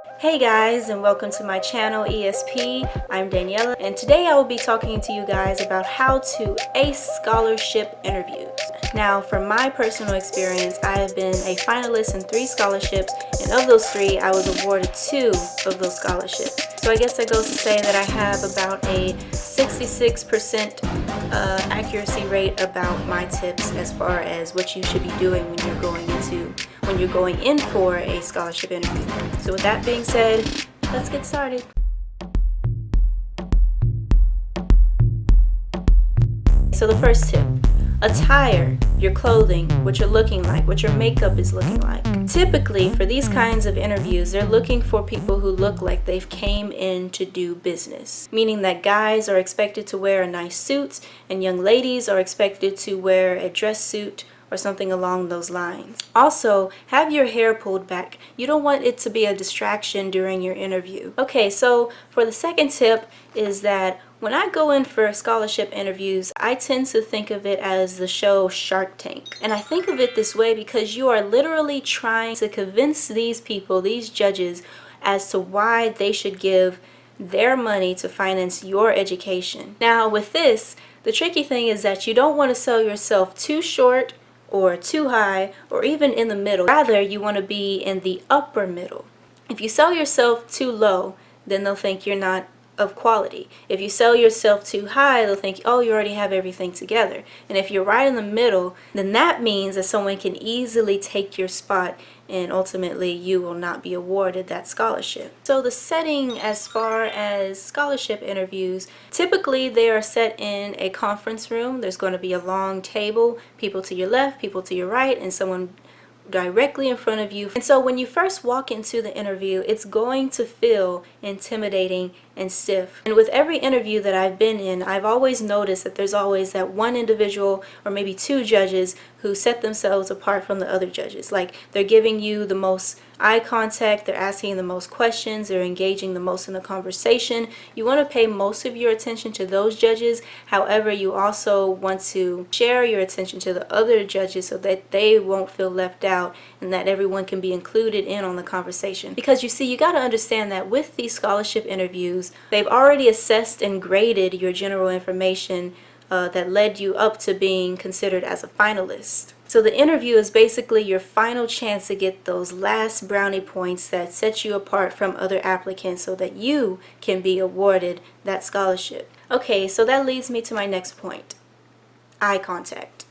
Hey guys, and welcome to my channel ESP. I'm Daniela, and today I will be talking to you guys about how to ace scholarship interviews. Now, from my personal experience, I have been a finalist in 3 scholarships, and of those 3, I was awarded 2 of those scholarships. So I guess that goes to say that I have about a 66% accuracy rate about my tips as far as what you should be doing when you're going in for a scholarship interview. So with that being said, let's get started. So the first tip, attire, your clothing, what you're looking like, what your makeup is looking like. Typically, for these kinds of interviews, they're looking for people who look like they've came in to do business. Meaning that guys are expected to wear a nice suit and young ladies are expected to wear a dress suit or something along those lines. Also, have your hair pulled back. You don't want it to be a distraction during your interview. Okay, so for the second tip is that when I go in for scholarship interviews, I tend to think of it as the show Shark Tank. And I think of it this way because you are literally trying to convince these people, these judges, as to why they should give their money to finance your education. Now with this, the tricky thing is that you don't want to sell yourself too short or too high, or even in the middle. Rather, you want to be in the upper middle. If you sell yourself too low, then they'll think you're not of quality. If you sell yourself too high, they'll think, oh, you already have everything together. And if you're right in the middle, then that means that someone can easily take your spot and ultimately you will not be awarded that scholarship. So the setting as far as scholarship interviews, typically they are set in a conference room. There's going to be a long table, people to your left, people to your right, and someone directly in front of you. And so when you first walk into the interview, it's going to feel intimidating and stiff. And with every interview that I've been in, I've always noticed that there's always that one individual or maybe 2 judges who set themselves apart from the other judges. Like they're giving you the most eye contact, they're asking the most questions, they're engaging the most in the conversation. You want to pay most of your attention to those judges. However, you also want to share your attention to the other judges so that they won't feel left out and that everyone can be included in on the conversation. Because you see, you got to understand that with these scholarship interviews, they've already assessed and graded your general information that led you up to being considered as a finalist. So the interview is basically your final chance to get those last brownie points that set you apart from other applicants so that you can be awarded that scholarship. Okay, so that leads me to my next point, eye contact.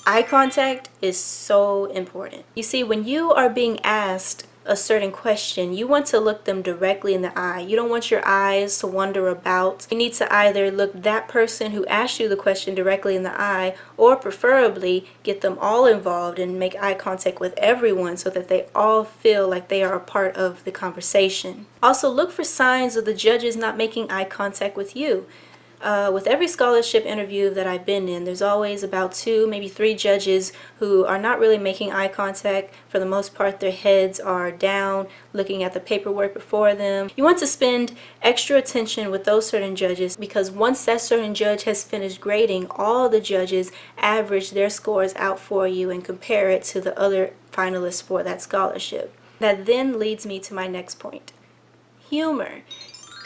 Eye contact is so important. You see, when you are being asked a certain question, you want to look them directly in the eye. You don't want your eyes to wander about. You need to either look that person who asked you the question directly in the eye, or preferably get them all involved and make eye contact with everyone so that they all feel like they are a part of the conversation. Also, look for signs of the judges not making eye contact with you. With every scholarship interview that I've been in, there's always about 2, maybe 3 judges who are not really making eye contact. For the most part, their heads are down, looking at the paperwork before them. You want to spend extra attention with those certain judges because once that certain judge has finished grading, all the judges average their scores out for you and compare it to the other finalists for that scholarship. That then leads me to my next point, humor.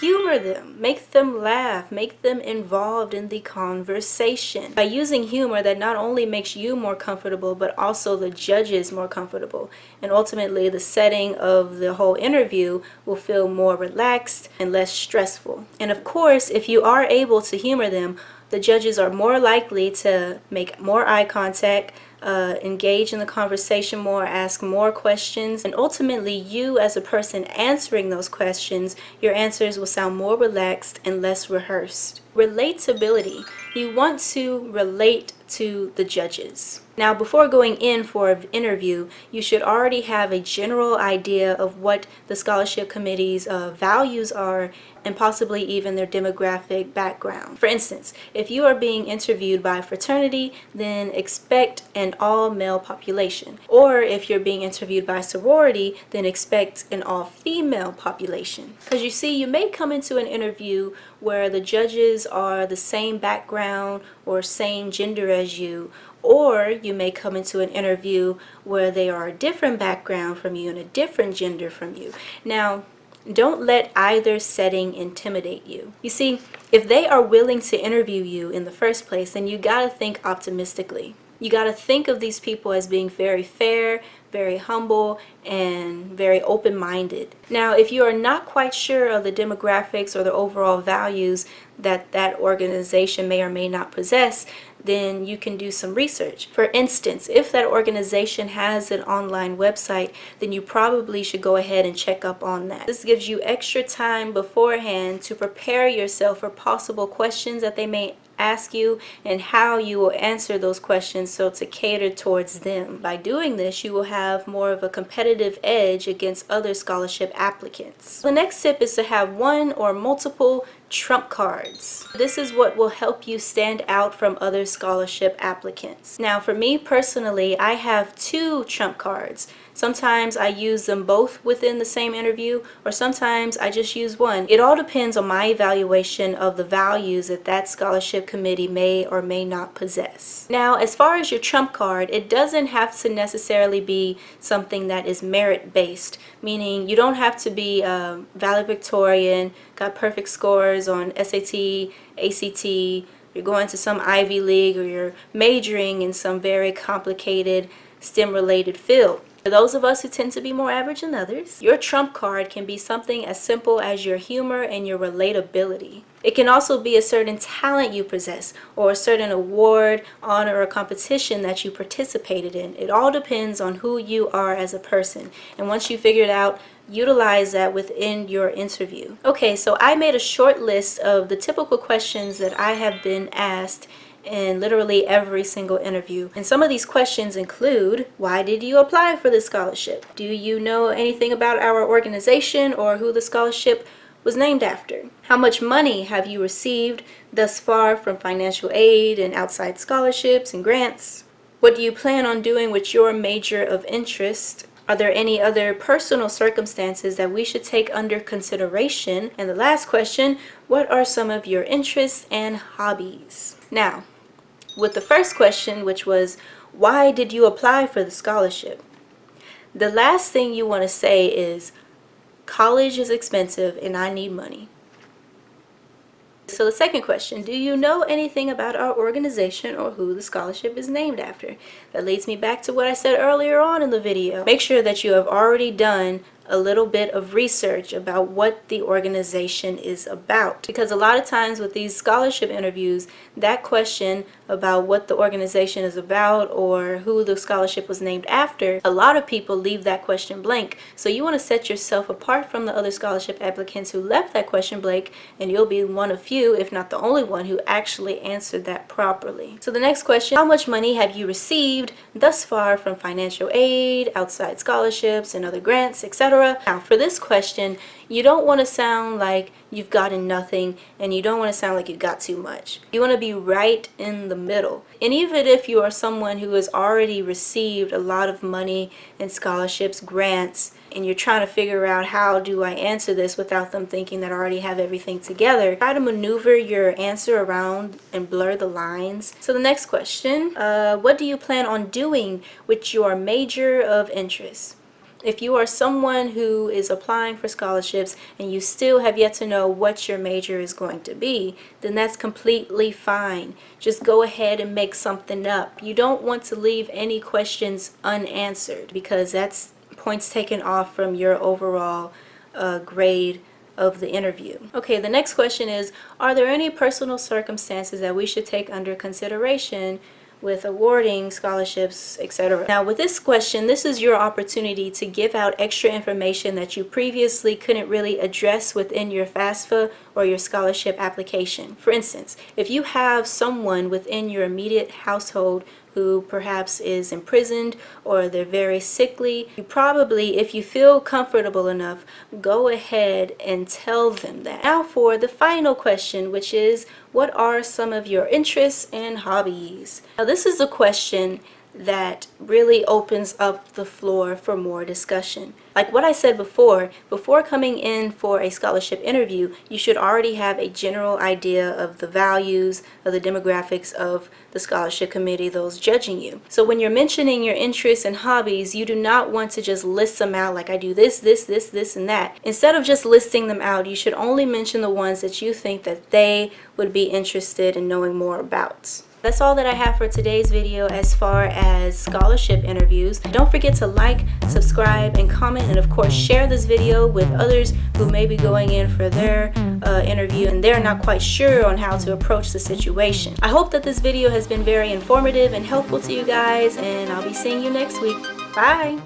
Humor them, make them laugh, make them involved in the conversation. By using humor, that not only makes you more comfortable, but also the judges more comfortable. And ultimately, the setting of the whole interview will feel more relaxed and less stressful. And of course, if you are able to humor them, the judges are more likely to make more eye contact, engage in the conversation more, ask more questions, and ultimately you as a person answering those questions, your answers will sound more relaxed and less rehearsed. Relatability. You want to relate to the judges. Now, before going in for an interview, you should already have a general idea of what the scholarship committee's values are and possibly even their demographic background. For instance, if you are being interviewed by a fraternity, then expect an all-male population. Or if you're being interviewed by a sorority, then expect an all-female population. Because you see, you may come into an interview where the judges are the same background or same gender as you, or you may come into an interview where they are a different background from you and a different gender from you. Now, Don't let either setting intimidate you. You see, if they are willing to interview you in the first place, then you gotta think optimistically. You gotta think of these people as being very fair, very humble, and very open-minded. Now, if you are not quite sure of the demographics or the overall values that that organization may or may not possess, then you can do some research. For instance, if that organization has an online website, then you probably should go ahead and check up on that. This gives you extra time beforehand to prepare yourself for possible questions that they may ask you and how you will answer those questions so to cater towards them. By doing this, you will have more of a competitive edge against other scholarship applicants. The next tip is to have one or multiple trump cards. This is what will help you stand out from other scholarship applicants. Now, for me personally, I have 2 trump cards. Sometimes I use them both within the same interview, or sometimes I just use one. It all depends on my evaluation of the values that that scholarship committee may or may not possess. Now, as far as your trump card, it doesn't have to necessarily be something that is merit-based, meaning you don't have to be valedictorian, got perfect scores on SAT, ACT, you're going to some Ivy League, or you're majoring in some very complicated STEM-related field. For those of us who tend to be more average than others, your trump card can be something as simple as your humor and your relatability. It can also be a certain talent you possess, or a certain award, honor, or competition that you participated in. It all depends on who you are as a person. And once you figure it out, utilize that within your interview. Okay, so I made a short list of the typical questions that I have been asked in literally every single interview. And some of these questions include, why did you apply for this scholarship? Do you know anything about our organization or who the scholarship was named after? How much money have you received thus far from financial aid and outside scholarships and grants? What do you plan on doing with your major of interest? Are there any other personal circumstances that we should take under consideration? And the last question, what are some of your interests and hobbies? Now, with the first question, which was, why did you apply for the scholarship? The last thing you want to say is, college is expensive and I need money. So the second question, do you know anything about our organization or who the scholarship is named after? That leads me back to what I said earlier on in the video. Make sure that you have already done a little bit of research about what the organization is about. Because a lot of times with these scholarship interviews, that question about what the organization is about or who the scholarship was named after, a lot of people leave that question blank. So you want to set yourself apart from the other scholarship applicants who left that question blank, and you'll be one of few, if not the only one, who actually answered that properly. So the next question, how much money have you received thus far from financial aid, outside scholarships, and other grants, etc.? Now, for this question, you don't want to sound like you've gotten nothing, and you don't want to sound like you got too much. You want to be right in the middle. And even if you are someone who has already received a lot of money in scholarships, grants, and you're trying to figure out how do I answer this without them thinking that I already have everything together, try to maneuver your answer around and blur the lines. So the next question, what do you plan on doing with your major of interest? If you are someone who is applying for scholarships and you still have yet to know what your major is going to be, then that's completely fine. Just go ahead and make something up. You don't want to leave any questions unanswered, because that's points taken off from your overall grade of the interview. Okay, the next question is, are there any personal circumstances that we should take under consideration with awarding scholarships, etc.? Now, with this question, this is your opportunity to give out extra information that you previously couldn't really address within your FAFSA or your scholarship application. For instance, if you have someone within your immediate household who perhaps is imprisoned or they're very sickly, you probably, if you feel comfortable enough, go ahead and tell them that. Now for the final question, which is, what are some of your interests and hobbies? Now this is a question that really opens up the floor for more discussion. Like what I said before coming in for a scholarship interview, you should already have a general idea of the values, of the demographics of the scholarship committee, those judging you. So when you're mentioning your interests and hobbies, you do not want to just list them out like I do this, and that. Instead of just listing them out, you should only mention the ones that you think that they would be interested in knowing more about. That's all that I have for today's video as far as scholarship interviews. Don't forget to like, subscribe, and comment, and of course share this video with others who may be going in for their interview and they're not quite sure on how to approach the situation. I hope that this video has been very informative and helpful to you guys, and I'll be seeing you next week. Bye!